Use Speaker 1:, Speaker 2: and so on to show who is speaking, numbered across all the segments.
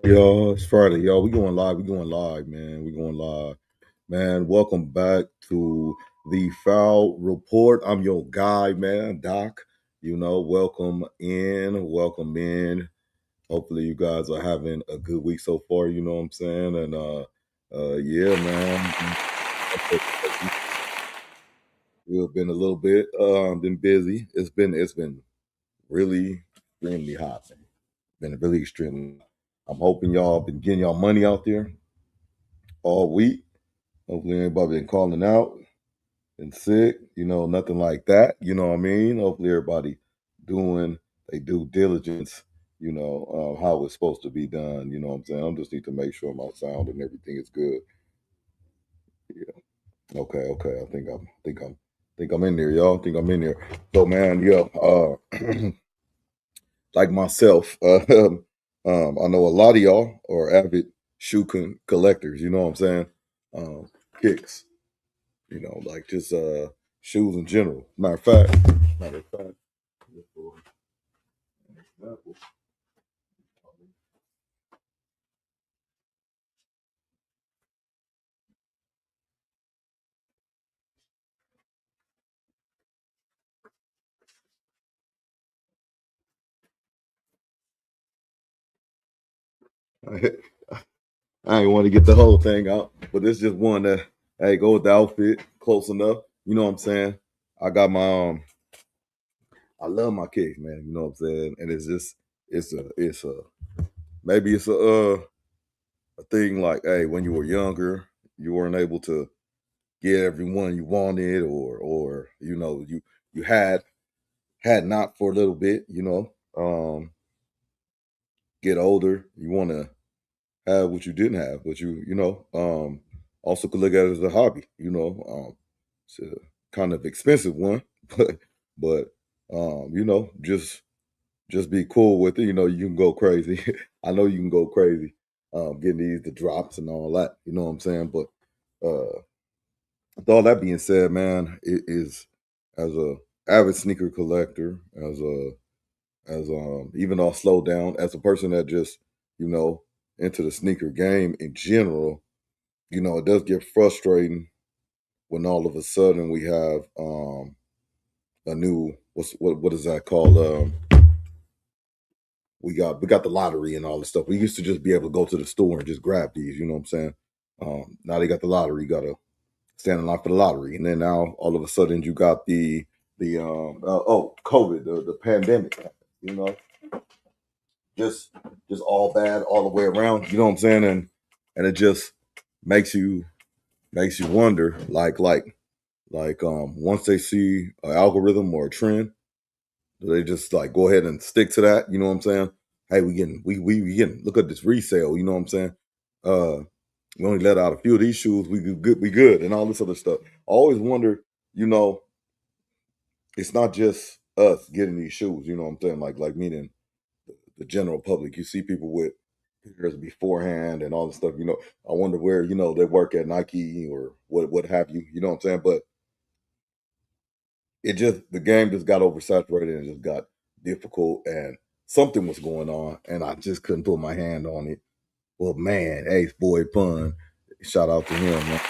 Speaker 1: Y'all, it's Friday, y'all. We going live. We going live, man. We going live, man. Welcome back to the Foul Report. I'm your guy, man, Doc. Welcome in. Welcome in. Hopefully, you guys are having a good week so far. You know what I'm saying? And yeah, man. We've been a little bit been busy. It's been really extremely hot, man. Been really extremely. I'm hoping y'all been getting y'all money out there all week. Hopefully everybody been calling out and sick, nothing like that. You know what I mean? Hopefully everybody doing they due diligence, how it's supposed to be done. You know what I'm saying? I just need to make sure my sound and everything is good. Yeah. Okay, okay. I think I'm in there, y'all. I think I'm in there. So man, yeah, like myself, I know a lot of y'all are avid collectors, you know what I'm saying? Kicks. Like just shoes in general. Matter of fact, for example, I ain't want to get the whole thing out, but it's just one that hey, go with the outfit close enough. You know what I'm saying? I got my I love my kicks, man. You know what I'm saying? And it's just it's a maybe it's a thing like hey, when you were younger, you weren't able to get everyone you wanted, or you had not for a little bit. Get older, you want to have what you didn't have, but also could look at it as a hobby. It's a kind of expensive one, but just be cool with it. You can go crazy. I know you can go crazy, getting these the drops and all that. You know what I'm saying? But with all that being said, man, it is as a avid sneaker collector, as even though I slowed down, as a person that just you know into the sneaker game in general, it does get frustrating when all of a sudden we have a new what is that called? We got the lottery and all this stuff. We used to just be able to go to the store and just grab these. You know what I'm saying? Now they got the lottery. You got to stand in line for the lottery, and then now all of a sudden you got the COVID, the pandemic. You know, just just all bad all the way around. You know what I'm saying? And it just makes you wonder, once they see an algorithm or a trend, do they just like go ahead and stick to that? You know what I'm saying? Hey, we getting look at this resale. You know what I'm saying? Uh, we only let out a few of these shoes. We good, and all this other stuff. I always wonder, you know, it's not just us getting these shoes. You know what I'm saying? Like meaning the general public. You see people with pictures beforehand and all this stuff. I wonder where they work at Nike or what have you. You know what I'm saying? But it just the game just got oversaturated and just got difficult, and something was going on, and I just couldn't put my hand on it. Well, man, AceBoyPun, shout out to him, man.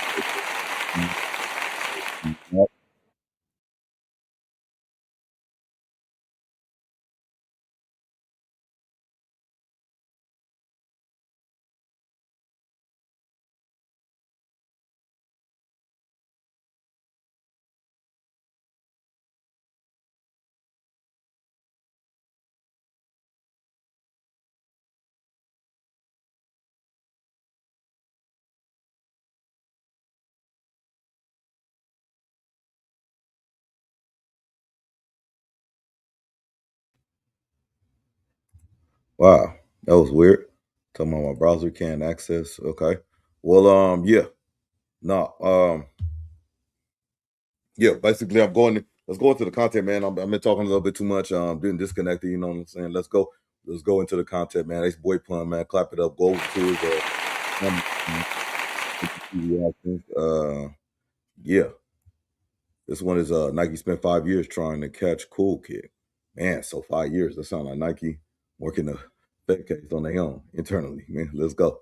Speaker 1: Wow, that was weird. Talking about my browser can't access. Okay, well, yeah, no, yeah. Basically, I'm going. Let's go into the content, man. I've been talking a little bit too much. Being disconnected. You know what I'm saying? Let's go. Let's go into the content, man. Ace Boy Plum, man. Clap it up. Go over to his reactions. Yeah, this one is Nike spent 5 years trying to catch Cool Kid. Man, so 5 years. That sounds like Nike working fake case on their own internally, man. Let's go.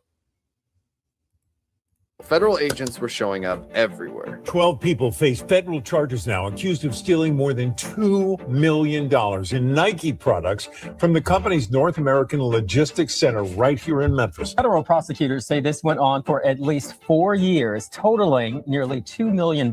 Speaker 2: Federal agents were showing up everywhere.
Speaker 3: 12 people face federal charges now, accused of stealing more than $2 million in Nike products from the company's North American Logistics Center right here in Memphis.
Speaker 4: Federal prosecutors say this went on for at least 4 years, totaling nearly $2 million.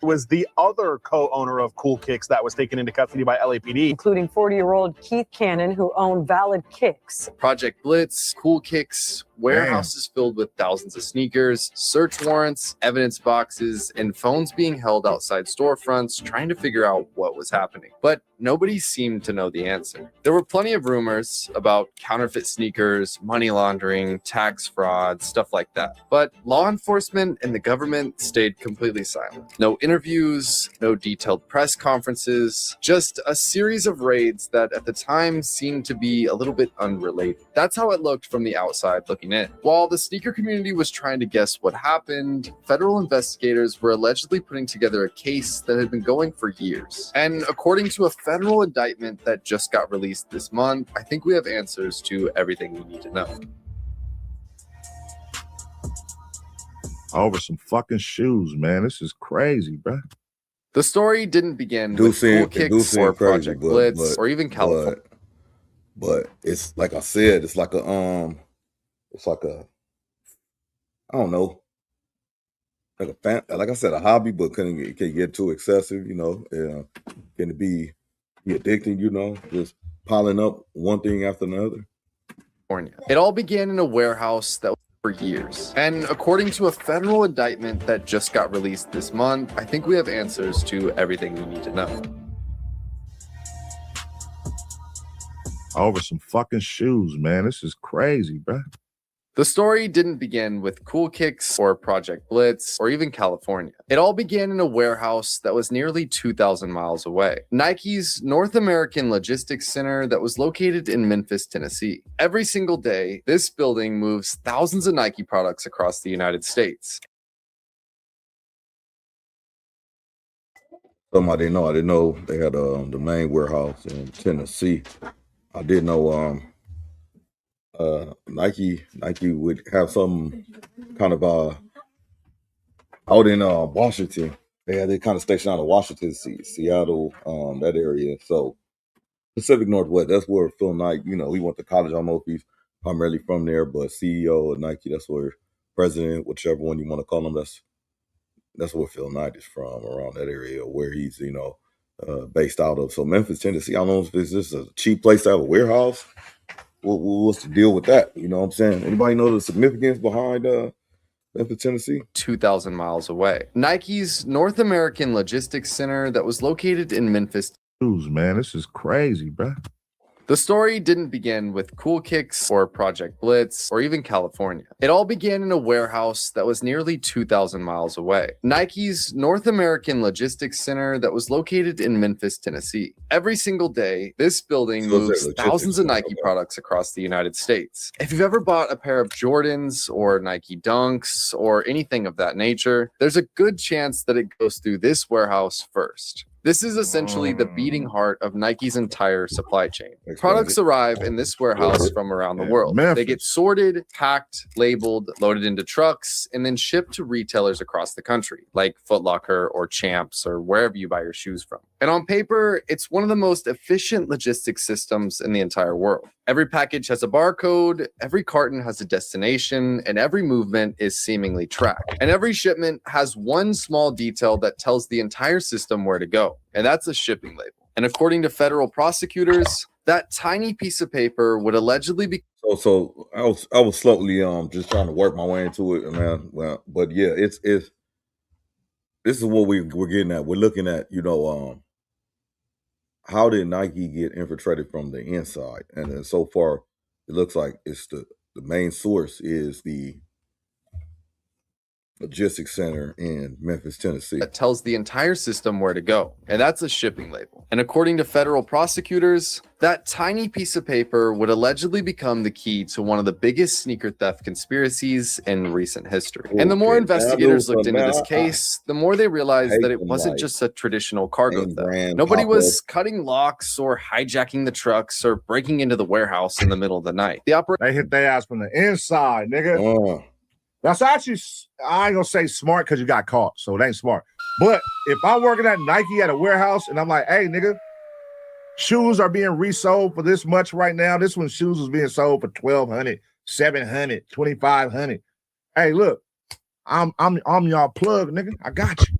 Speaker 5: Was the other co-owner of Cool Kicks that was taken into custody by LAPD,
Speaker 6: including 40-year-old Keith Cannon, who owned Valid Kicks.
Speaker 2: Project Blitz, Cool Kicks, warehouses filled with thousands of sneakers, search warrants, evidence boxes, and phones being held outside storefronts trying to figure out what was happening. But nobody seemed to know the answer. There were plenty of rumors about counterfeit sneakers, money laundering, tax fraud, stuff like that. But law enforcement and the government stayed completely silent. No interviews, no detailed press conferences, just a series of raids that at the time seemed to be a little bit unrelated. That's how it looked from the outside looking in. While the sneaker community was trying to guess what happened, federal investigators were allegedly putting together a case that had been going for years. And according to a federal indictment that just got released this month, I think we have answers to everything we need to know.
Speaker 7: Over some fucking shoes, man. This is crazy, bro.
Speaker 2: The story didn't begin with Cool Kicks or Project Blitz or even California.
Speaker 1: But it's like I said, it's like a I don't know, like I said, a hobby, but can get too excessive, you know, can be addicting, you know, just piling up one thing after another.
Speaker 2: It all began in a warehouse that was for years. And according to a federal indictment that just got released this month, I think we have answers to everything we need to know.
Speaker 7: Over some fucking shoes, man. This is crazy, bro.
Speaker 2: The story didn't begin with Cool Kicks or Project Blitz or even California. It all began in a warehouse that was nearly 2,000 miles away. Nike's North American Logistics Center that was located in Memphis, Tennessee. Every single day, this building moves thousands of Nike products across the United States.
Speaker 1: I didn't know they had the main warehouse in Tennessee. I did know Nike would have some kind of out in Washington. They had their kind of station out of Washington, Seattle, that area. So Pacific Northwest, that's where Phil Knight, you know, he went to college. I don't know if he's primarily from there, but CEO of Nike, that's where president, whichever one you want to call him, that's where Phil Knight is from, around that area where he's, you know, based out of. So Memphis, Tennessee, I don't know if it's just a cheap place to have a warehouse. What's the deal with that? You know what I'm saying? Anybody know the significance behind Memphis, Tennessee?
Speaker 2: 2,000 miles away. Nike's North American Logistics Center that was located in Memphis.
Speaker 7: Man, this is crazy, bro.
Speaker 2: The story didn't begin with Cool Kicks or Project Blitz or even California. It all began in a warehouse that was nearly 2,000 miles away. Nike's North American Logistics Center that was located in Memphis, Tennessee. Every single day, this building moves thousands of Nike products across the United States. If you've ever bought a pair of Jordans or Nike Dunks or anything of that nature, there's a good chance that it goes through this warehouse first. This is essentially the beating heart of Nike's entire supply chain. Products arrive in this warehouse from around the world. They get sorted, packed, labeled, loaded into trucks, and then shipped to retailers across the country, like Foot Locker or Champs or wherever you buy your shoes from. And on paper, it's one of the most efficient logistics systems in the entire world. Every package has a barcode, every carton has a destination, and every movement is seemingly tracked. And every shipment has one small detail that tells the entire system where to go, and that's a shipping label. And according to federal prosecutors, that tiny piece of paper would allegedly be...
Speaker 1: So I was slowly just trying to work my way into it, man. Well, but yeah, it's this is what we're getting at. We're looking at, you know, how did Nike get infiltrated from the inside? And then so far, it looks like it's the main source is the logistics center in Memphis, Tennessee.
Speaker 2: That tells the entire system where to go, and that's a shipping label. And according to federal prosecutors, that tiny piece of paper would allegedly become the key to one of the biggest sneaker theft conspiracies in recent history. And the more investigators looked into this case, the more they realized that it wasn't just a traditional cargo theft. Nobody was cutting locks or hijacking the trucks or breaking into the warehouse in the middle of the night.
Speaker 7: They hit their ass from the inside, nigga. That's actually, I ain't gonna say smart because you got caught, so it ain't smart. But if I'm working at Nike at a warehouse and I'm like, hey, nigga, shoes are being resold for this much right now. This one shoes was being sold for $1,200, $700, $2,500. Hey, look, I'm y'all plug, nigga. I got you.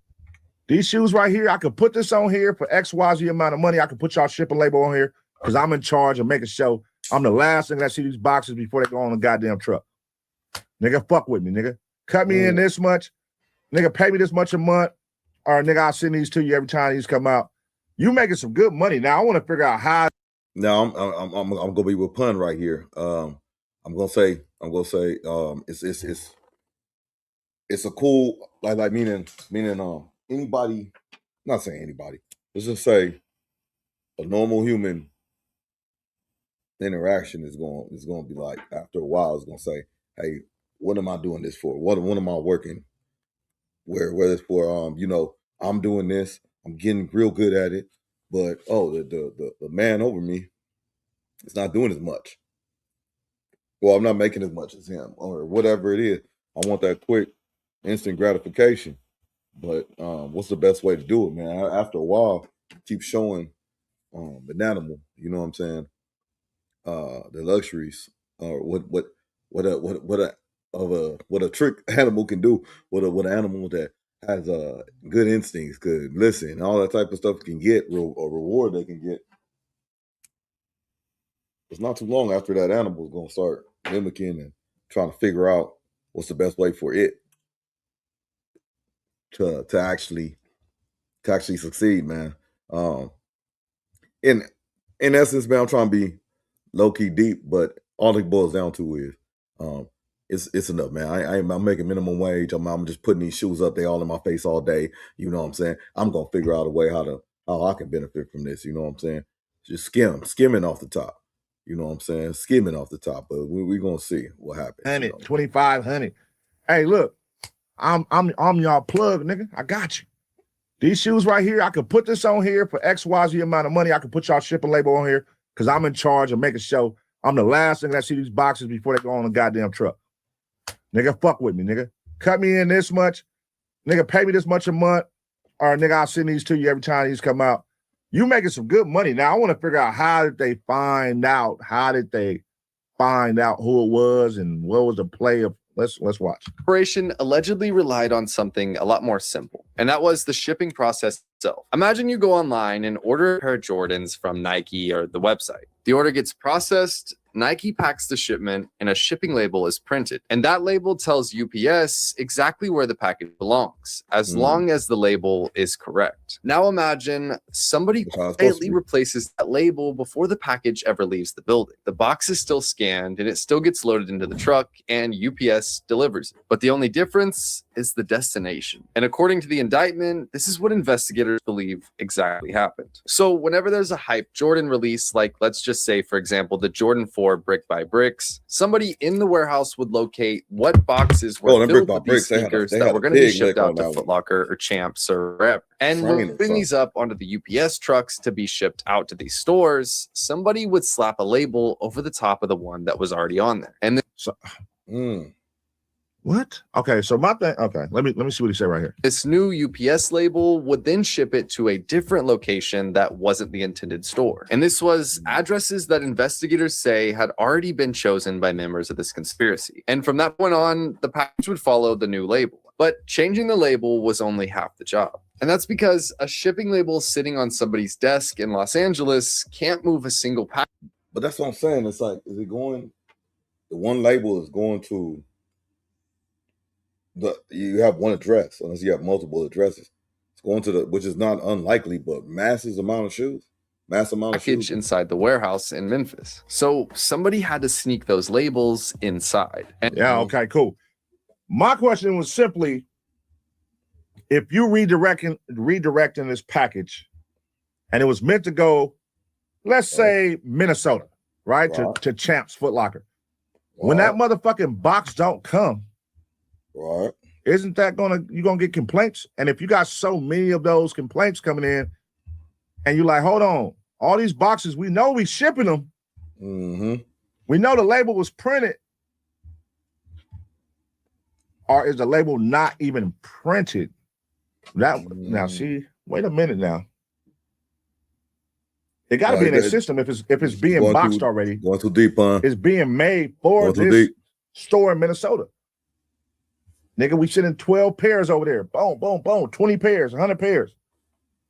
Speaker 7: These shoes right here, I could put this on here for XYZ amount of money. I could put y'all shipping label on here because I'm in charge of making sure I'm the last thing that see these boxes before they go on the goddamn truck. Nigga, fuck with me, nigga. Cut me in this much. Nigga, pay me this much a month. Or nigga, I'll send these to you every time these come out. You making some good money. Now I want to figure out how.
Speaker 1: Now I'm gonna be with pun right here. I'm gonna say it's a cool like meaning anybody, not saying anybody. Let's just say a normal human interaction is going to be like, after a while it's gonna say, hey, what am I doing this for? What am I working? Whether it's for I'm doing this, I'm getting real good at it, but the man over me is not doing as much. Well, I'm not making as much as him, or whatever it is. I want that quick, instant gratification. But what's the best way to do it, man? After a while, keep showing an animal, you know what I'm saying? The luxuries, or what a trick animal can do, what an animal that has good instincts, could listen, all that type of stuff can get, a reward they can get. It's not too long after that animal is gonna start mimicking and trying to figure out what's the best way for it to actually succeed, man. In essence, man, I'm trying to be low-key deep, but all it boils down to is it's enough, man. I'm making minimum wage. I'm just putting these shoes up. They all in my face all day. You know what I'm saying? I'm gonna figure out a way how I can benefit from this. You know what I'm saying? Just skimming off the top. You know what I'm saying? Skimming off the top. But we're gonna see what happens.
Speaker 7: 100, 2,500. Hey, look, I'm y'all plug, nigga. I got you. These shoes right here, I could put this on here for XYZ amount of money. I could put y'all shipping label on here because I'm in charge of making sure I'm the last thing that see these boxes before they go on the goddamn truck. Nigga, fuck with me, nigga. Cut me in this much. Nigga, pay me this much a month. Or nigga, I'll send these to you every time these come out. You making some good money. Now I want to figure out, how did they find out? How did they find out who it was and what was the play of? Let's watch.
Speaker 2: Operation allegedly relied on something a lot more simple, and that was the shipping process itself. Imagine you go online and order a pair of Jordans from Nike or the website. The order gets processed, Nike packs the shipment, and a shipping label is printed. And that label tells UPS exactly where the package belongs, as long as the label is correct. Now imagine somebody quietly replaces that label before the package ever leaves the building. The box is still scanned, and it still gets loaded into the truck, and UPS delivers it. But the only difference is the destination. And according to the indictment, this is what investigators believe exactly happened. So whenever there's a hype Jordan release, like let's just say, for example, the Jordan 4 Brick by Bricks, somebody in the warehouse would locate what boxes were filled with these sneakers that were going to be shipped out to Foot Locker or Champs or wherever. And when we bring these up onto the UPS trucks to be shipped out to these stores, somebody would slap a label over the top of the one that was already on there. And then,
Speaker 7: what? Okay, so my thing. Okay, let me see what he said right here.
Speaker 2: This new UPS label would then ship it to a different location that wasn't the intended store. And this was addresses that investigators say had already been chosen by members of this conspiracy. And from that point on, the package would follow the new label. But changing the label was only half the job. And that's because a shipping label sitting on somebody's desk in Los Angeles can't move a single package.
Speaker 1: But that's what I'm saying. It's like, is it going? The one label is going to. You have one address, unless you have multiple addresses. It's going to which is not unlikely, but massive amount of shoes. Package
Speaker 2: inside the warehouse in Memphis. So somebody had to sneak those labels inside.
Speaker 7: Yeah, okay, cool. My question was simply, if you redirecting this package, and it was meant to go, let's say Minnesota, right? To Champs Foot Locker. When that motherfucking box don't come, isn't that you're gonna get complaints? And if you got so many of those complaints coming in, and you're like, hold on, all these boxes, we know we shipping them. We know the label was printed. Or is the label not even printed? Now see, wait a minute now. It got to be in a system if it's being boxed already.
Speaker 1: Going too deep, huh?
Speaker 7: It's being made for this store in Minnesota. Nigga, we sending 12 pairs over there. Boom, boom, boom. 20 pairs, 100 pairs.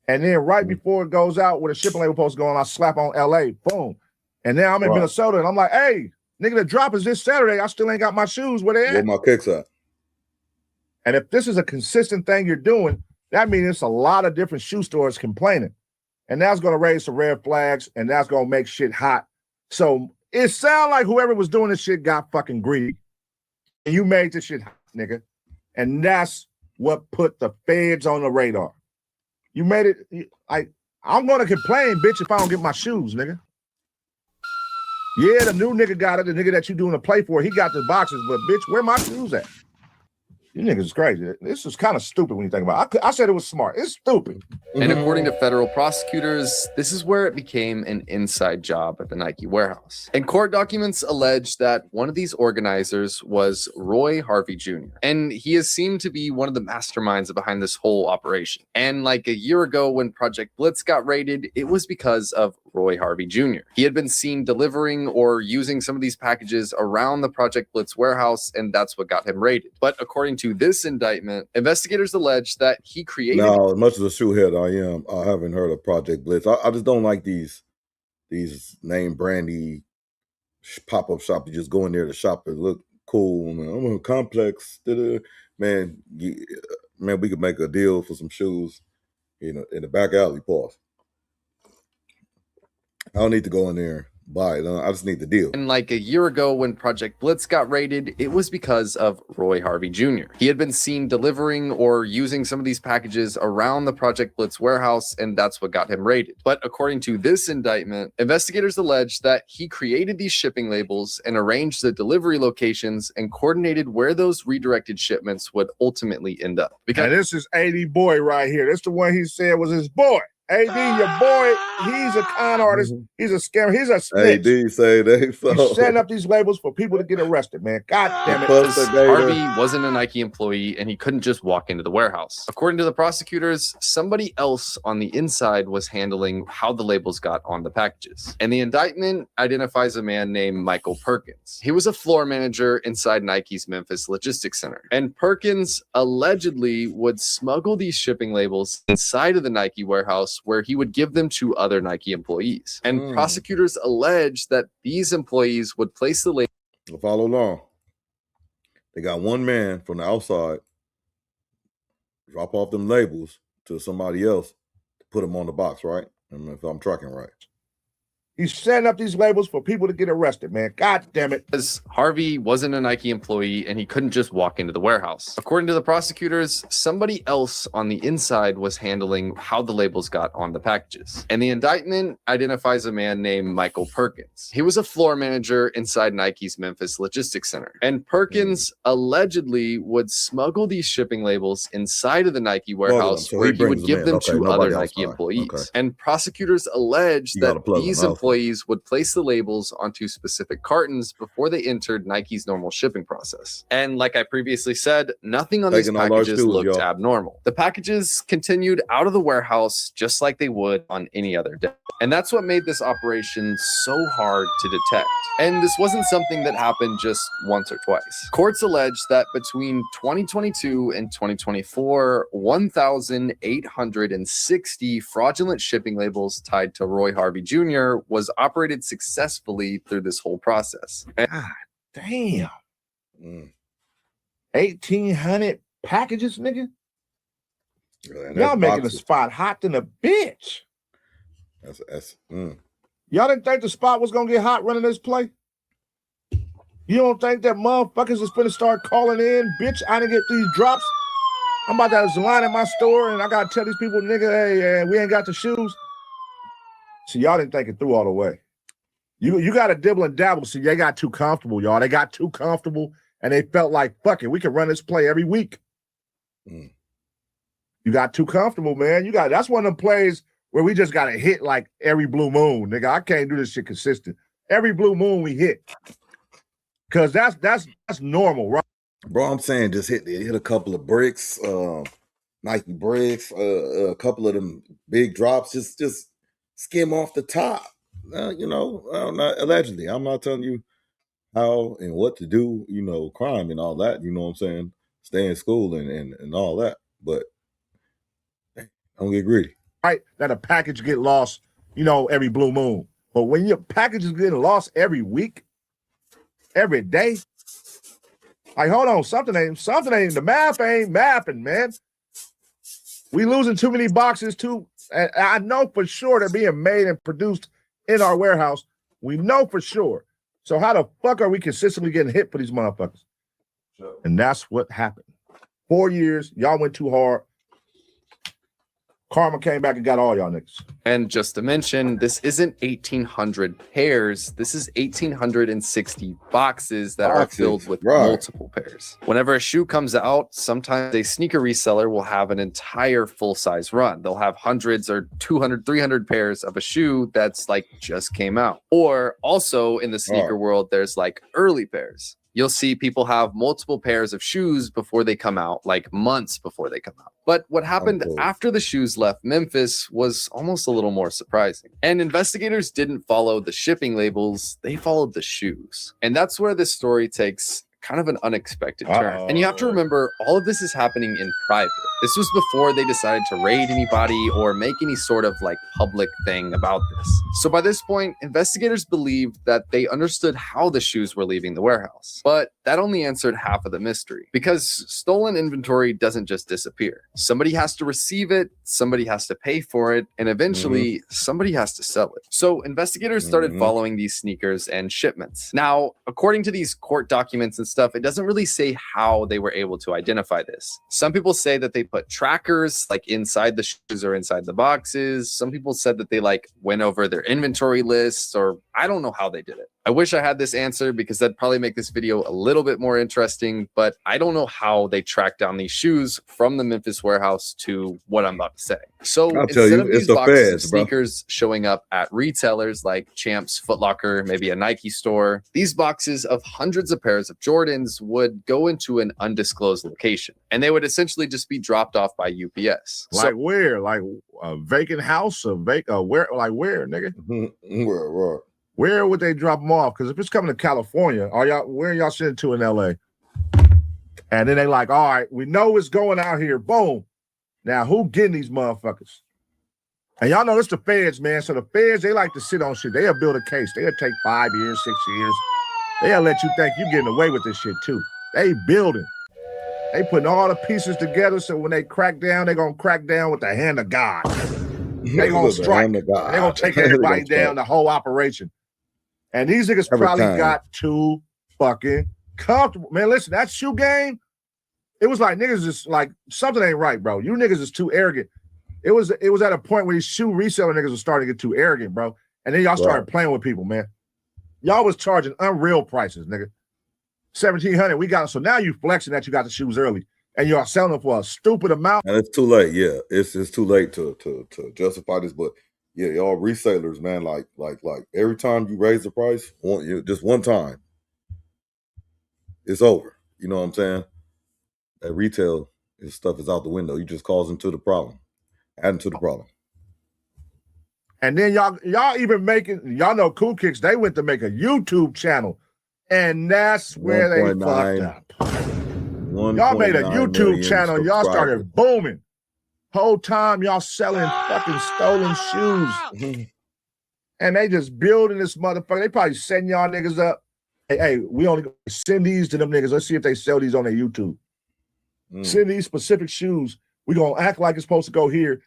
Speaker 7: And then right before it goes out with a shipping label supposed to go on, I slap on LA. Boom. And now I'm in Minnesota and I'm like, hey, nigga, the drop is this Saturday. I still ain't got my shoes. Where they at?
Speaker 1: Where my kicks at?
Speaker 7: And if this is a consistent thing you're doing, that means it's a lot of different shoe stores complaining. And that's going to raise some red flags, and that's going to make shit hot. So it sounds like whoever was doing this shit got fucking greedy. And you made this shit hot, nigga. And that's what put the feds on the radar. You made it. I'm going to complain, bitch, if I don't get my shoes, nigga. Yeah, the new nigga got it. The nigga that you doing the play for, he got the boxes. But, bitch, where my shoes at? You niggas is crazy. This is kind of stupid when you think about it. I said it was smart. It's stupid.
Speaker 2: And according to federal prosecutors, this is where it became an inside job at the Nike warehouse. And court documents allege that one of these organizers was Roy Harvey Jr. And he is seen to be one of the masterminds behind this whole operation. And like a year ago when Project Blitz got raided, it was because of Roy Harvey Jr. He had been seen delivering or using some of these packages around the Project Blitz warehouse, and that's what got him raided. But according to this indictment, investigators allege that he created...
Speaker 1: Now, as much as a shoehead I haven't heard of Project Blitz. I just don't like these name brandy pop-up shop. You just go in there to shop and look cool. Man, I'm a complex. Man, we could make a deal for some shoes, in the back alley, pause. I don't need to go in there and buy it. I just need the deal.
Speaker 2: And like a year ago when Project Blitz got raided, it was because of Roy Harvey Jr. He had been seen delivering or using some of these packages around the Project Blitz warehouse, and that's what got him raided. But according to this indictment, investigators allege that he created these shipping labels and arranged the delivery locations and coordinated where those redirected shipments would ultimately end up.
Speaker 7: Because this is AD Boy right here. That's the one he said was his boy. AD, your boy, he's a con artist. He's a scammer. He's a snitch.
Speaker 1: AD say they so.
Speaker 7: He's setting up these labels for people to get arrested, man. God damn it.
Speaker 2: Harvey wasn't a Nike employee, and he couldn't just walk into the warehouse. According to the prosecutors, somebody else on the inside was handling how the labels got on the packages. And the indictment identifies a man named Michael Perkins. He was a floor manager inside Nike's Memphis logistics center. And Perkins allegedly would smuggle these shipping labels inside of the Nike warehouse, where he would give them to other Nike employees. And prosecutors allege that these employees would place the label.
Speaker 1: Follow along. They got one man from the outside drop off them labels to somebody else to put them on the box, right? If I'm tracking right.
Speaker 7: He's setting up these labels for people to get arrested, man. God damn it.
Speaker 2: Because Harvey wasn't a Nike employee, and he couldn't just walk into the warehouse. According to the prosecutors, somebody else on the inside was handling how the labels got on the packages. And the indictment identifies a man named Michael Perkins. He was a floor manager inside Nike's Memphis logistics center. And Perkins allegedly would smuggle these shipping labels inside of the Nike warehouse, where he would give them to other Nike employees. And prosecutors allege that these employees would place the labels onto specific cartons before they entered Nike's normal shipping process. And like I previously said, nothing on these packages looked abnormal. The packages continued out of the warehouse just like they would on any other day. And that's what made this operation so hard to detect. And this wasn't something that happened just once or twice. Courts allege that between 2022 and 2024, 1,860 fraudulent shipping labels tied to Roy Harvey Jr. was operated successfully through this whole process.
Speaker 7: God damn. 1,800 packages, nigga? Y'all making the spot hot than a bitch. Y'all didn't think the spot was gonna get hot running this play? You don't think that motherfuckers is finna start calling in, bitch, I didn't get these drops? I'm about to have this line at my store, and I gotta tell these people, nigga, hey, we ain't got the shoes. See, y'all didn't think it through all the way. You got to dibble and dabble. See, they got too comfortable, y'all. They got too comfortable, and they felt like, fuck it, we can run this play every week. You got too comfortable, man. That's one of them plays where we just got to hit like every blue moon, nigga. I can't do this shit consistent. Every blue moon we hit, because that's normal, right?
Speaker 1: Bro, I'm saying just hit a couple of bricks, Nike bricks, a couple of them big drops. Just skim off the top. You know, allegedly. I'm not telling you how and what to do, you know, crime and all that, you know what I'm saying? Stay in school and all that. But don't get greedy.
Speaker 7: Right, that a package get lost, you know, every blue moon. But when your package is getting lost every week, every day, like, hold on, something ain't, the math ain't mapping, man. We losing too many boxes too. And I know for sure they're being made and produced in our warehouse. We know for sure. So how the fuck are we consistently getting hit for these motherfuckers? Sure. And that's what happened. 4 years, y'all went too hard. Karma came back and got all y'all niggas.
Speaker 2: And just to mention, this isn't 1,800 pairs. This is 1,860 boxes that are filled with multiple pairs. Whenever a shoe comes out, sometimes a sneaker reseller will have an entire full-size run. They'll have hundreds or 200, 300 pairs of a shoe that's like just came out. Or also in the sneaker world, there's like early pairs. You'll see people have multiple pairs of shoes before they come out, like months before they come out. But what happened after the shoes left Memphis was almost a little more surprising. And investigators didn't follow the shipping labels, they followed the shoes. And that's where this story takes kind of an unexpected turn. And you have to remember, all of this is happening in private. This was before they decided to raid anybody or make any sort of like public thing about this. So by this point, investigators believed that they understood how the shoes were leaving the warehouse. But that only answered half of the mystery, because stolen inventory doesn't just disappear. Somebody has to receive it, somebody has to pay for it, and eventually somebody has to sell it. So investigators started following these sneakers and shipments. Now, according to these court documents and stuff, it doesn't really say how they were able to identify this. Some people say that they put trackers like inside the shoes or inside the boxes. Some people said that they like went over their inventory lists, or I don't know how they did it. I wish I had this answer, because that'd probably make this video a little bit more interesting, but I don't know how they tracked down these shoes from the Memphis warehouse to what I'm about to say. So instead of these boxes of sneakers showing up at retailers like Champs, Foot Locker, maybe a Nike store, these boxes of hundreds of pairs of Jordans would go into an undisclosed location, and they would essentially just be dropped off by UPS.
Speaker 7: Like where? Like a vacant house? Where? Like where, nigga? Where would they drop them off? Because if it's coming to California, where are y'all sending to in LA? And then they like, all right, we know it's going out here. Boom. Now who getting these motherfuckers? And y'all know it's the feds, man. So the feds, they like to sit on shit. They'll build a case. They'll take 5 years, 6 years. They'll let you think you're getting away with this shit too. They building. They putting all the pieces together, so when they crack down, they're gonna crack down with the hand of God. They're gonna strike. They're gonna take everybody down, the whole operation. And these niggas probably got too fucking comfortable. Man, listen, that shoe game, it was like niggas just like, something ain't right, bro. You niggas is too arrogant. It was at a point where these shoe reseller niggas were starting to get too arrogant, bro. And then y'all started playing with people, man. Y'all was charging unreal prices, nigga. 1,700, we got it. So now you flexing that you got the shoes early, and y'all selling them for a stupid amount.
Speaker 1: And it's too late, yeah. It's too late to justify this, but yeah, y'all resellers, man, like every time you raise the price, just one time, it's over. You know what I'm saying? That retail stuff is out the window. You just causing to the problem, adding to the problem.
Speaker 7: And then y'all even making, y'all know Cool Kicks, they went to make a YouTube channel, and that's where they fucked up. Y'all made a YouTube channel, y'all started booming. Whole time y'all selling fucking stolen shoes. And they just building this motherfucker. They probably send y'all niggas up. Hey, we only send these to them niggas. Let's see if they sell these on their YouTube. Send these specific shoes. We gonna act like it's supposed to go here.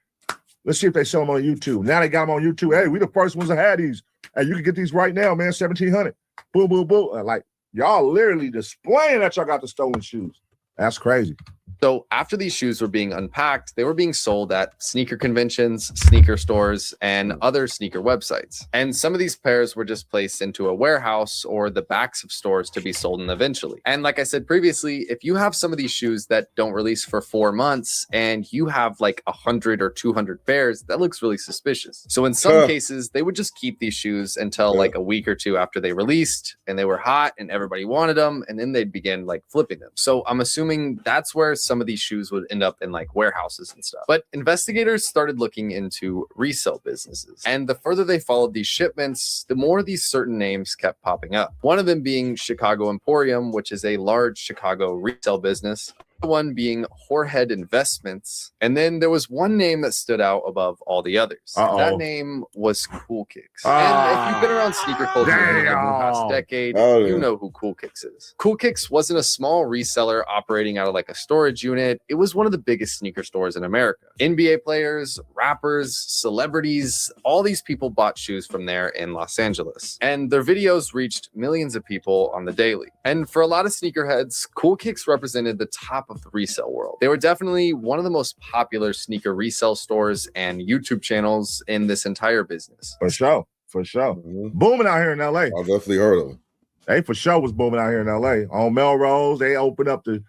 Speaker 7: Let's see if they sell them on YouTube. Now they got them on YouTube. Hey, we the first ones that had these. Hey, you can get these right now, man. 1,700. Boom, boom, boom. Like, y'all literally displaying that y'all got the stolen shoes. That's crazy.
Speaker 2: So after these shoes were being unpacked, they were being sold at sneaker conventions, sneaker stores, and other sneaker websites. And some of these pairs were just placed into a warehouse or the backs of stores to be sold in eventually. And like I said previously, if you have some of these shoes that don't release for 4 months and you have like 100 or 200 pairs, that looks really suspicious. So in some cases, they would just keep these shoes until like a week or two after they released and they were hot and everybody wanted them, and then they'd begin like flipping them. So I'm assuming that's where some of these shoes would end up in like warehouses and stuff. But investigators started looking into resale businesses, and the further they followed these shipments, the more these certain names kept popping up. One of them being Chicago Emporium, which is a large Chicago resale business. One being Whorehead Investments, and then there was one name that stood out above all the others. That name was Cool Kicks. And if you've been around sneaker culture in the past decade, you know who Cool Kicks is. Cool Kicks wasn't a small reseller operating out of like a storage unit. It was one of the biggest sneaker stores in America. NBA players, rappers, celebrities, all these people bought shoes from there in Los Angeles, and their videos reached millions of people on the daily. And for a lot of sneakerheads, Cool Kicks represented the top of the resale world. They were definitely one of the most popular sneaker resale stores and YouTube channels in this entire business.
Speaker 7: For sure. Booming out here in LA.
Speaker 1: I've definitely heard of them.
Speaker 7: They for sure was booming out here in LA. On Melrose, they opened up the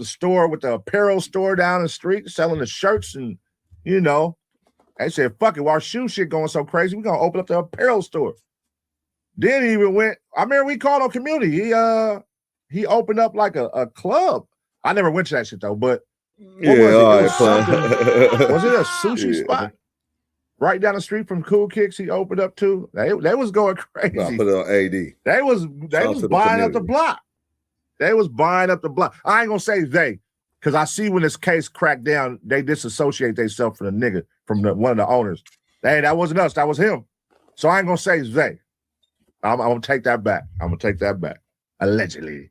Speaker 7: store with the apparel store down the street, selling the shirts, and they said, fuck it, while our shoe shit going so crazy, we're gonna open up the apparel store. Then he even went, I remember we called on Community. He opened up like a club. I never went to that shit though, but was it a sushi spot right down the street from Cool Kicks? He opened up too. They was going crazy.
Speaker 1: I put it on AD.
Speaker 7: They was buying up the block. They was buying up the block. I ain't gonna say they, because I see when this case cracked down, they disassociate themselves from the nigga, from one of the owners. Hey, that wasn't us, that was him. So I ain't gonna say they. I'm gonna take that back. Allegedly.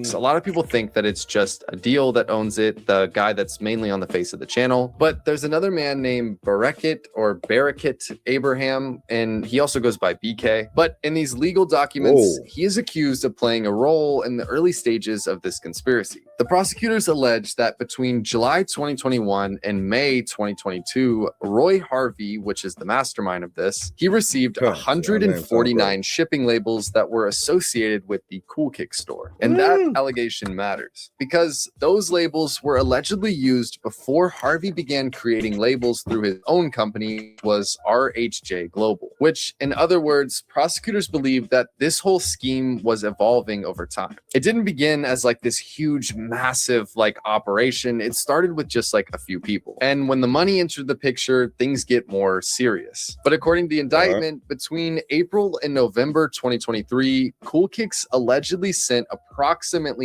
Speaker 2: So a lot of people think that it's just a deal that owns it, the guy that's mainly on the face of the channel. But there's another man named Barakat Abraham, and he also goes by BK. But in these legal documents, he is accused of playing a role in the early stages of this conspiracy. The prosecutors allege that between July 2021 and May 2022, Roy Harvey, which is the mastermind of this, he received 149 shipping labels that were associated with the Cool Kick store. And that allegation matters because those labels were allegedly used before Harvey began creating labels through his own company, was RHJ Global, which in other words, prosecutors believe that this whole scheme was evolving over time. It didn't begin as like this huge, massive like operation. It started with just like a few people. And when the money entered the picture, things get more serious. But according to the indictment, between April and November 2023, Cool Kicks allegedly sent approximately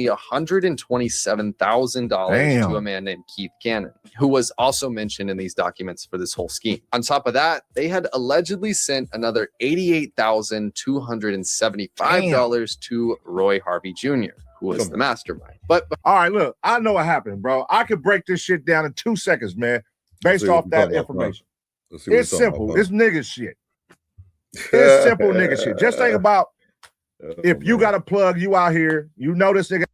Speaker 2: $127,000 to a man named Keith Cannon, who was also mentioned in these documents for this whole scheme. On top of that, they had allegedly sent another $88,275 to Roy Harvey Jr., who was the mastermind. But
Speaker 7: all right, look, I know what happened, bro. I could break this shit down in 2 seconds, man, based off that information. It's simple. It's nigga shit. It's simple nigga shit. Just think about if you got a plug, you out here, you know this nigga.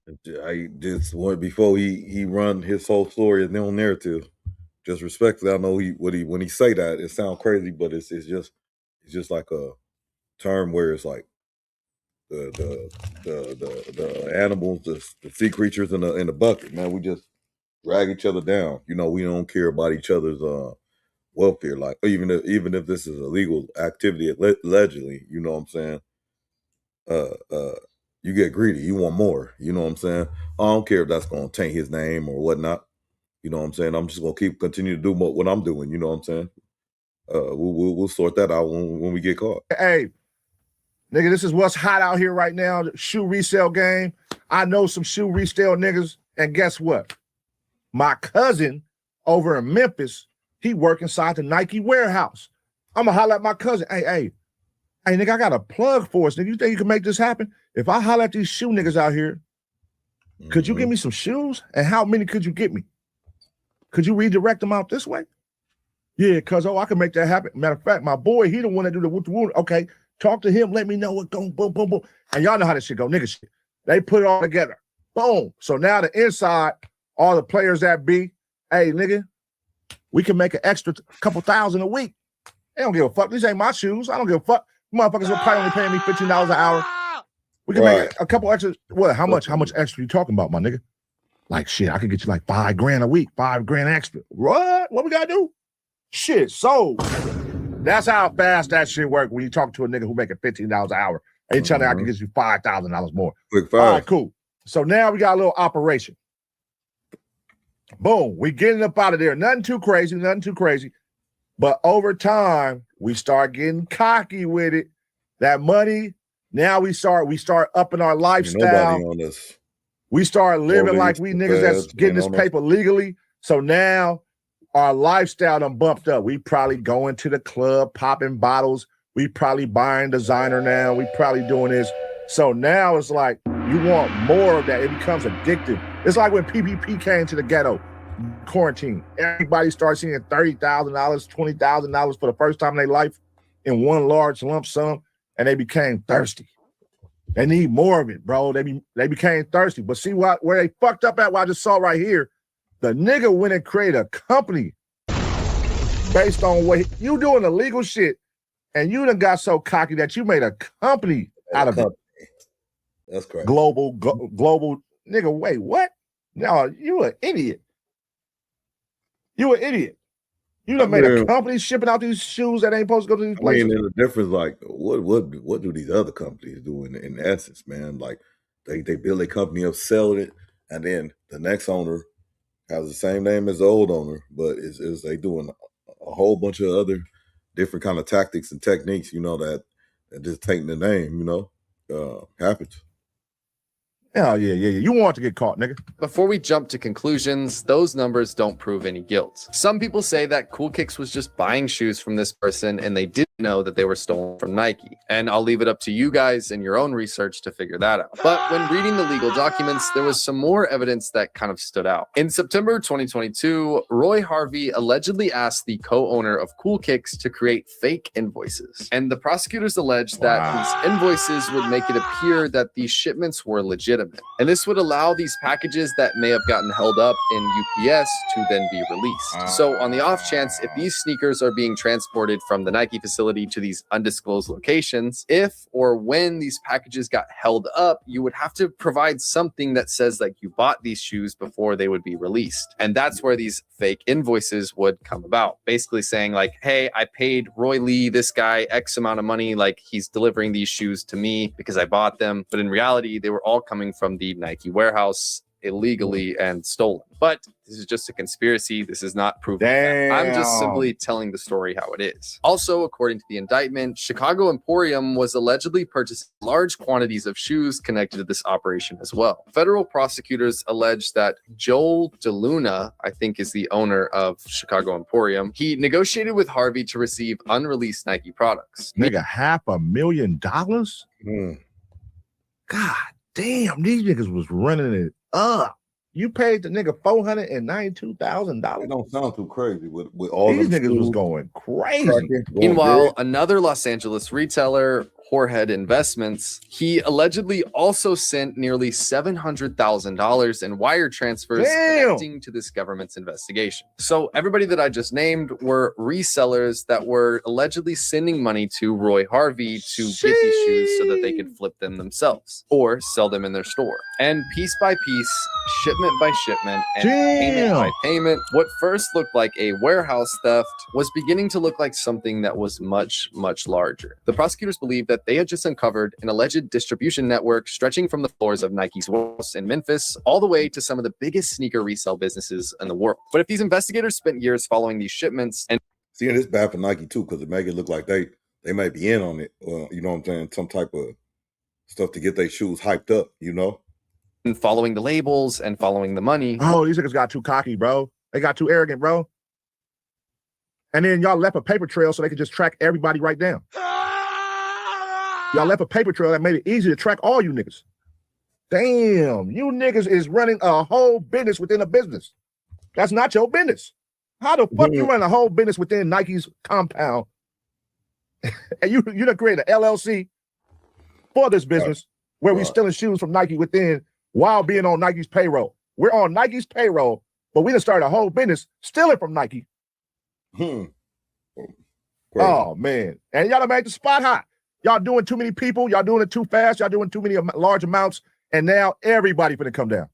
Speaker 1: I just want before he run his whole story and no narrative. Just respectfully, I know when he say that it sounds crazy, but it's just like a term where it's like the animals, the sea creatures in the bucket. Man, we just drag each other down. We don't care about each other's welfare. Like even if this is illegal activity allegedly, you know what I'm saying. You get greedy, you want more, you know what I'm saying? I don't care if that's gonna taint his name or whatnot, you know what I'm saying? I'm just gonna continue to do what I'm doing, you know what I'm saying? We'll sort that out when we get caught.
Speaker 7: Hey, nigga, this is what's hot out here right now, the shoe resale game. I know some shoe resale niggas, and guess what? My cousin over in Memphis, he work inside the Nike warehouse. I'm gonna holler at my cousin, hey, nigga, I got a plug for us. Nigga, you think you can make this happen? If I holler at these shoe niggas out here, could you give me some shoes? And how many could you get me? Could you redirect them out this way? Yeah, cuz, I can make that happen. Matter of fact, my boy, he the one that do the wood. Okay, talk to him. Let me know what going, boom, boom, boom. And y'all know how this shit go, nigga shit. They put it all together. Boom. So now the inside, all the players that be, hey, nigga, we can make an extra couple thousand a week. They don't give a fuck. These ain't my shoes. I don't give a fuck. Motherfuckers will probably only paying me $15 an hour. We can make a couple extra. What? How much extra you talking about, my nigga? Like, shit, I could get you like $5,000 a week, $5,000 extra. What we gotta do? Shit, so that's how fast that shit work when you talk to a nigga who making $15 an hour. And you telling me I can get you $5,000 more.
Speaker 1: Quick
Speaker 7: All
Speaker 1: fast.
Speaker 7: right, cool. So now we got a little operation. Boom, we getting up out of there. Nothing too crazy. But over time, we start getting cocky with it. That money, now we start upping our lifestyle.
Speaker 1: Nobody on this.
Speaker 7: We start living like we niggas that's getting this paper legally. So now our lifestyle done bumped up. We probably going to the club, popping bottles. We probably buying designer now. We probably doing this. So now it's like you want more of that. It becomes addictive. It's like when PPP came to the ghetto, quarantine. Everybody started seeing $30,000, $20,000 for the first time in their life in one large lump sum, and they became thirsty. They need more of it, bro. They became thirsty. But see where they fucked up at, what I just saw right here, the nigga went and created a company based on what you doing illegal shit, and you done got so cocky that you made a company out of it.
Speaker 1: That's correct.
Speaker 7: Global, nigga, wait, what? No, you an idiot. You an idiot. You done made a company shipping out these shoes that ain't supposed to go to these places.
Speaker 1: I mean, the difference, like, what do these other companies do in essence, man? Like, they build a company up, sell it, and then the next owner has the same name as the old owner, but is they doing a whole bunch of other different kind of tactics and techniques, that just taking the name, happens.
Speaker 7: Yeah. You want to get caught, nigga.
Speaker 2: Before we jump to conclusions, those numbers don't prove any guilt. Some people say that Cool Kicks was just buying shoes from this person and they didn't know that they were stolen from Nike. And I'll leave it up to you guys and your own research to figure that out. But when reading the legal documents, there was some more evidence that kind of stood out. In September 2022, Roy Harvey allegedly asked the co-owner of Cool Kicks to create fake invoices. And the prosecutors alleged that these invoices would make it appear that these shipments were legitimate. And this would allow these packages that may have gotten held up in UPS to then be released. So on the off chance, if these sneakers are being transported from the Nike facility to these undisclosed locations, if or when these packages got held up, you would have to provide something that says like you bought these shoes before they would be released. And that's where these fake invoices would come about. Basically saying like, hey, I paid Roy Lee, this guy, X amount of money, like he's delivering these shoes to me because I bought them. But in reality, they were all coming from the Nike warehouse illegally and stolen. But this is just a conspiracy. This is not proven. I'm just simply telling the story how it is. Also, according to the indictment, Chicago Emporium was allegedly purchasing large quantities of shoes connected to this operation as well. Federal prosecutors alleged that Joel DeLuna, I think is the owner of Chicago Emporium, he negotiated with Harvey to receive unreleased Nike products.
Speaker 7: Nigga, $500,000? God damn, these niggas was running it up. You paid the nigga $492,000.
Speaker 1: It don't sound too crazy with all
Speaker 7: these niggas was going crazy.
Speaker 2: Meanwhile, another Los Angeles retailer, Whorehead Investments, he allegedly also sent nearly $700,000 in wire transfers connecting to this government's investigation. So everybody that I just named were resellers that were allegedly sending money to Roy Harvey to get these shoes so that they could flip them themselves or sell them in their store. And piece by piece, shipment by shipment, and payment by payment, what first looked like a warehouse theft was beginning to look like something that was much, much larger. The prosecutors believe that they had just uncovered an alleged distribution network stretching from the floors of Nike's warehouse in Memphis all the way to some of the biggest sneaker resale businesses in the world. But if these investigators spent years following these shipments and
Speaker 1: seeing this bad for Nike too, because it make it look like they might be in on it, you know what I'm saying, some type of stuff to get their shoes hyped up,
Speaker 2: and following the labels and following the money.
Speaker 7: Oh, these niggas got too cocky, bro. They got too arrogant, bro. And then y'all left a paper trail so they could just track everybody right down. Y'all left a paper trail that made it easy to track all you niggas. Damn, you niggas is running a whole business within a business. That's not your business. How the fuck you run a whole business within Nike's compound? And you done create an LLC for this business where we stealing shoes from Nike within while being on Nike's payroll. We're on Nike's payroll, but we done started a whole business stealing from Nike. Oh, man. And y'all done made the spot hot. Y'all doing too many people. Y'all doing it too fast. Y'all doing too many large amounts. And now everybody finna come down.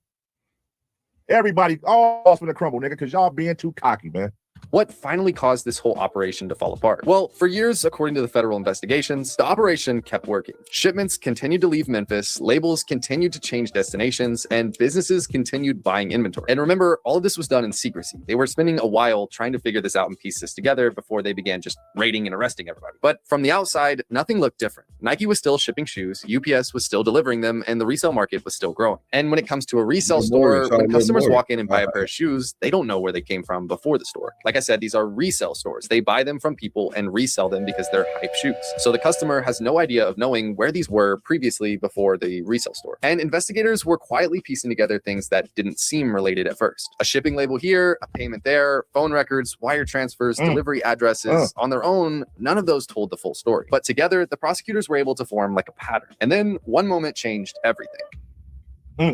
Speaker 7: Everybody all finna crumble, nigga, because y'all being too cocky, man.
Speaker 2: What finally caused this whole operation to fall apart? Well, for years, according to the federal investigations, the operation kept working. Shipments continued to leave Memphis, labels continued to change destinations, and businesses continued buying inventory. And remember, all of this was done in secrecy. They were spending a while trying to figure this out and piece this together before they began just raiding and arresting everybody. But from the outside, nothing looked different. Nike was still shipping shoes, UPS was still delivering them, and the resale market was still growing. And when it comes to a resale store, when customers walk in and buy a pair of shoes, they don't know where they came from before the store. Like I said, these are resale stores. They buy them from people and resell them because they're hype shoes. So the customer has no idea of knowing where these were previously before the resale store. And investigators were quietly piecing together things that didn't seem related at first. A shipping label here, a payment there, phone records, wire transfers, delivery addresses. On their own, none of those told the full story. But together, the prosecutors were able to form like a pattern. And then one moment changed everything.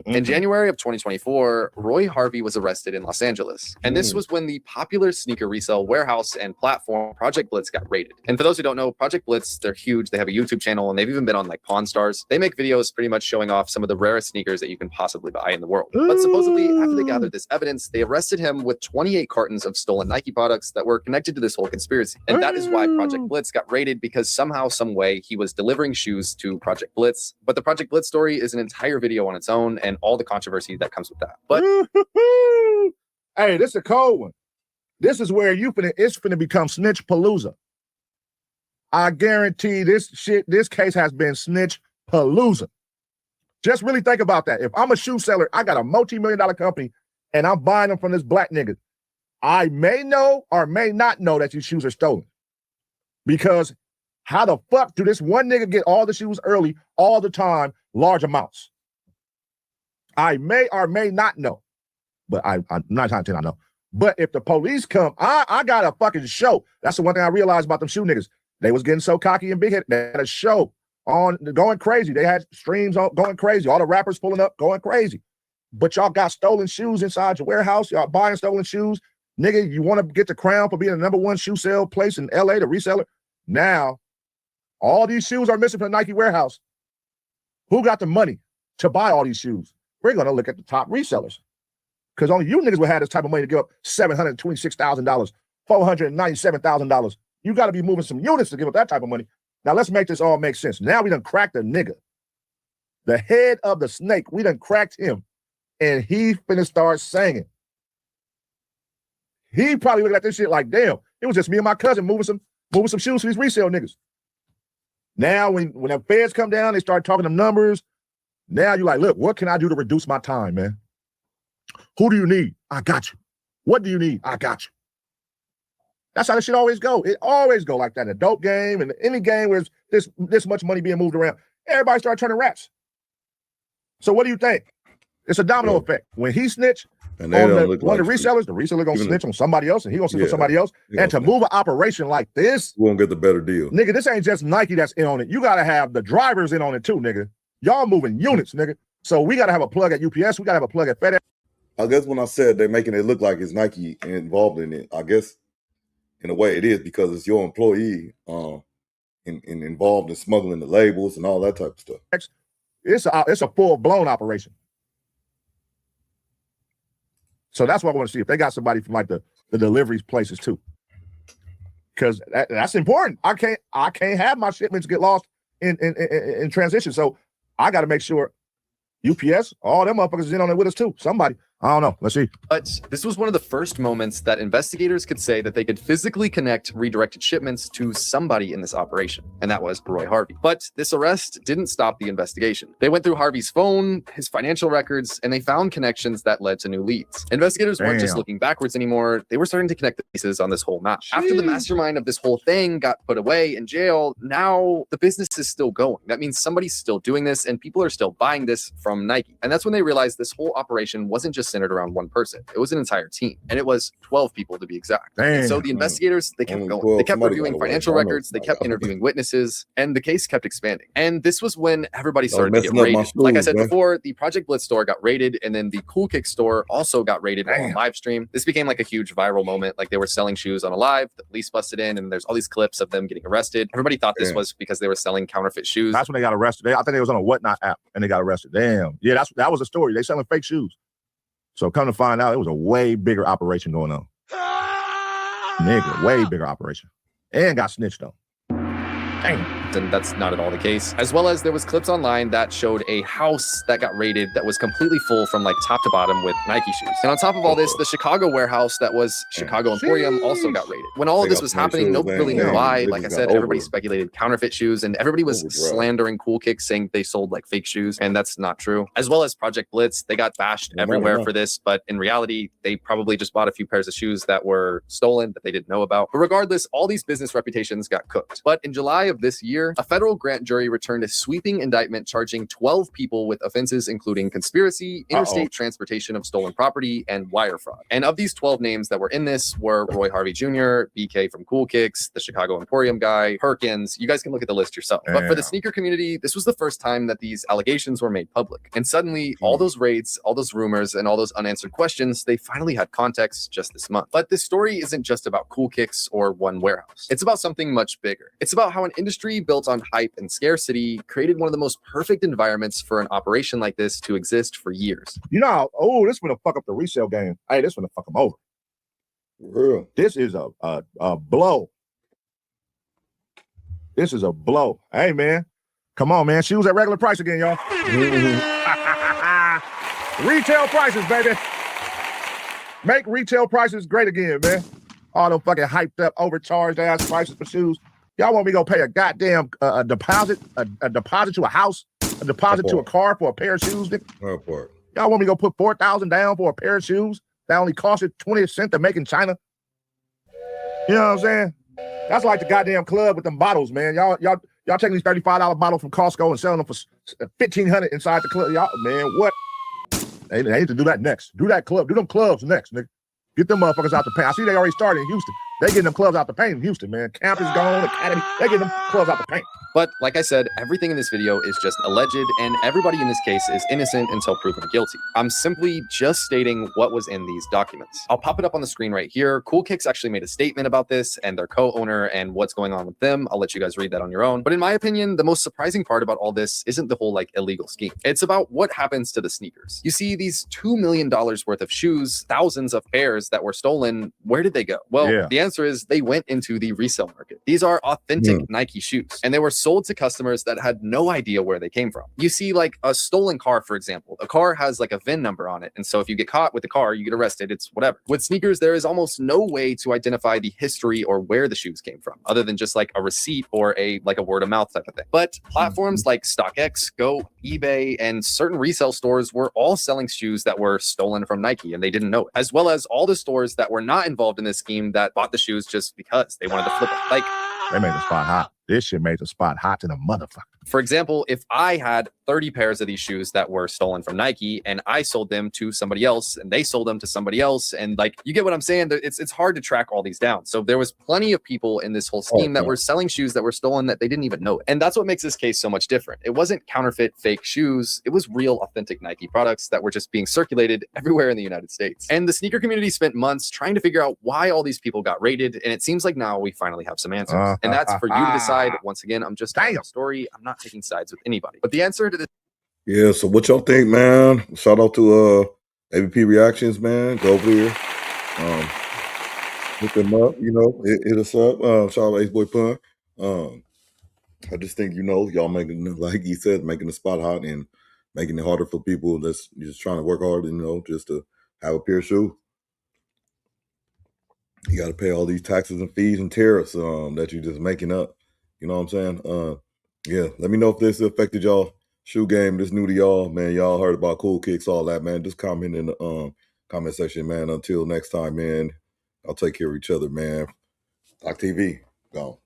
Speaker 2: In January of 2024, Roy Harvey was arrested in Los Angeles. And this was when the popular sneaker resale warehouse and platform Project Blitz got raided. And for those who don't know, Project Blitz, they're huge. They have a YouTube channel and they've even been on like Pawn Stars. They make videos pretty much showing off some of the rarest sneakers that you can possibly buy in the world. But supposedly, after they gathered this evidence, they arrested him with 28 cartons of stolen Nike products that were connected to this whole conspiracy. And that is why Project Blitz got raided, because somehow, some way, he was delivering shoes to Project Blitz. But the Project Blitz story is an entire video on its own, and all the controversy that comes with that. But
Speaker 7: hey, this is a cold one. This is where it's finna become Snitch Palooza. I guarantee this case has been Snitch Palooza. Just really think about that. If I'm a shoe seller, I got a multi-million-dollar company and I'm buying them from this black nigga, I may know or may not know that these shoes are stolen. Because how the fuck do this one nigga get all the shoes early, all the time, large amounts? I may or may not know, but I'm not trying to tell I know. But if the police come, I got a fucking show. That's the one thing I realized about them shoe niggas. They was getting so cocky and big-headed. They had a show on going crazy. They had streams on going crazy. All the rappers pulling up, going crazy. But y'all got stolen shoes inside your warehouse. Y'all buying stolen shoes. Nigga, you want to get the crown for being the #1 shoe sale place in LA, the reseller. Now, all these shoes are missing from the Nike warehouse. Who got the money to buy all these shoes? We're going to look at the top resellers. Because only you niggas would have this type of money to give up $726,000, $497,000. You got to be moving some units to give up that type of money. Now, let's make this all make sense. Now we done cracked the nigga. The head of the snake, we done cracked him. And he finna start singing. He probably looked at this shit like, damn, it was just me and my cousin moving some shoes for these resale niggas. Now, when the feds come down, they start talking them numbers. Now you're like, look, what can I do to reduce my time, man? Who do you need? I got you. What do you need? I got you. That's how this shit always go. It always go like that. A dope game and any game where there's this much money being moved around, everybody start turning rats. So what do you think? It's a domino effect. When he snitch
Speaker 1: and
Speaker 7: on one of the resellers, the reseller gonna snitch on somebody else, and he gonna snitch on somebody else. And to move an operation like this,
Speaker 1: we won't get the better deal.
Speaker 7: Nigga, this ain't just Nike that's in on it. You gotta have the drivers in on it too, nigga. Y'all moving units, nigga. So we gotta have a plug at UPS. We gotta have a plug at FedEx.
Speaker 1: I guess when I said they're making it look like it's Nike involved in it, I guess in a way it is, because it's your employee involved in smuggling the labels and all that type of stuff.
Speaker 7: It's a full-blown operation. So that's what I want to see, if they got somebody from like the deliveries places too. Because that's important. I can't have my shipments get lost in transition. So I got to make sure UPS, all them motherfuckers is in on it with us too. Somebody. I don't know. Let's see.
Speaker 2: But this was one of the first moments that investigators could say that they could physically connect redirected shipments to somebody in this operation, and that was Roy Harvey. But this arrest didn't stop the investigation. They went through Harvey's phone, his financial records, and they found connections that led to new leads. Investigators weren't just looking backwards anymore. They were starting to connect the pieces on this whole map. After the mastermind of this whole thing got put away in jail, now the business is still going. That means somebody's still doing this, and people are still buying this from Nike. And that's when they realized this whole operation wasn't just centered around one person. It was an entire team, and it was 12 people to be exact. And so the investigators, they kept going. They kept reviewing financial records. They kept interviewing witnesses, and the case kept expanding. And this was when everybody started to get raided. Like I said before, the Project Blitz store got raided, and then the Cool Kick store also got raided on live stream. This became like a huge viral moment. Like they were selling shoes on a live, the police busted in, and there's all these clips of them getting arrested. Everybody thought this was because they were selling counterfeit shoes.
Speaker 7: That's when they got arrested. I think it was on a Whatnot app, and they got arrested. Damn. Yeah, that was a story. They selling fake shoes. So come to find out, it was a way bigger operation going on. Nigga, way bigger operation. And got snitched on. Damn.
Speaker 2: And that's not at all the case. As well as there was clips online that showed a house that got raided that was completely full from like top to bottom with Nike shoes. And on top of all this, the Chicago warehouse that was Chicago Emporium also got raided. When all of this was happening, nobody really knew why. Like I said, everybody speculated counterfeit shoes, and everybody was slandering Cool Kick, saying they sold like fake shoes, and that's not true. As well as Project Blitz, they got bashed everywhere for this, but in reality, they probably just bought a few pairs of shoes that were stolen that they didn't know about. But regardless, all these business reputations got cooked. But in July of this year, a federal grand jury returned a sweeping indictment charging 12 people with offenses including conspiracy, interstate transportation of stolen property, and wire fraud. And of these 12 names that were in this were Roy Harvey Jr., BK from Cool Kicks, the Chicago Emporium guy, Perkins. You guys can look at the list yourself. But for the sneaker community, this was the first time that these allegations were made public. And suddenly, all those raids, all those rumors, and all those unanswered questions, they finally had context just this month. But this story isn't just about Cool Kicks or one warehouse. It's about something much bigger. It's about how an industry built on hype and scarcity created one of the most perfect environments for an operation like this to exist for years.
Speaker 7: You know, this gonna fuck up the resale game. Hey, this gonna fuck them over.
Speaker 1: Real.
Speaker 7: This is a blow. This is a blow. Hey, man. Come on, man. Shoes at regular price again, y'all. Retail prices, baby. Make retail prices great again, man. All them fucking hyped up, overcharged ass prices for shoes. Y'all want me to go pay a goddamn deposit to a house, a deposit to a car for a pair of shoes? Y'all want me to go put $4,000 down for a pair of shoes that only costed 20 cents to make in China? You know what I'm saying? That's like the goddamn club with them bottles, man. Y'all taking these $35 bottles from Costco and selling them for $1,500 inside the club. Y'all, man, what? They need to do that next. Do that club. Do them clubs next, nigga. Get them motherfuckers out the paint. I see they already started in Houston. They getting them clubs out the paint in Houston, man. Camp is gone, Academy. They getting them clubs out the paint.
Speaker 2: But like I said, everything in this video is just alleged, and everybody in this case is innocent until proven guilty. I'm simply just stating what was in these documents. I'll pop it up on the screen right here. Cool Kicks actually made a statement about this and their co-owner and what's going on with them. I'll let you guys read that on your own. But in my opinion, the most surprising part about all this isn't the whole like illegal scheme. It's about what happens to the sneakers. You see, these $2 million worth of shoes, thousands of pairs that were stolen, where did they go? Well, the answer is they went into the resale market. These are authentic Nike shoes, and they were sold to customers that had no idea where they came from. You see, like a stolen car, for example, a car has like a VIN number on it. And so if you get caught with the car, you get arrested, it's whatever. With sneakers, there is almost no way to identify the history or where the shoes came from, other than just like a receipt or a word of mouth type of thing. But platforms like StockX, Go, eBay, and certain resale stores were all selling shoes that were stolen from Nike, and they didn't know it, as well as all the stores that were not involved in this scheme that bought the shoes just because they wanted to flip it. Like,
Speaker 7: they made the spot hot. This shit made the spot hot to the motherfucker.
Speaker 2: For example, if I had 30 pairs of these shoes that were stolen from Nike and I sold them to somebody else and they sold them to somebody else, and like, you get what I'm saying? It's hard to track all these down. So there was plenty of people in this whole scheme that were selling shoes that were stolen that they didn't even know it. And that's what makes this case so much different. It wasn't counterfeit fake shoes. It was real authentic Nike products that were just being circulated everywhere in the United States. And the sneaker community spent months trying to figure out why all these people got raided. And it seems like now we finally have some answers. And that's for you to decide. Once again, I'm just telling a story. I'm not taking sides with anybody. But the answer to this.
Speaker 1: Yeah, so what y'all think, man? Shout out to AVP Reactions, man. Go over there. Look them up, hit us up. Shout out AceBoyPun. I just think, y'all making, like he said, making the spot hot and making it harder for people that's just trying to work hard, just to have a pair of shoes. You got to pay all these taxes and fees and tariffs that you're just making up. You know what I'm saying? Yeah, let me know if this affected y'all shoe game. This new to y'all, man. Y'all heard about Cool Kicks, all that, man. Just comment in the comment section, man. Until next time, man. I'll take care of each other, man. Doc TV, gone.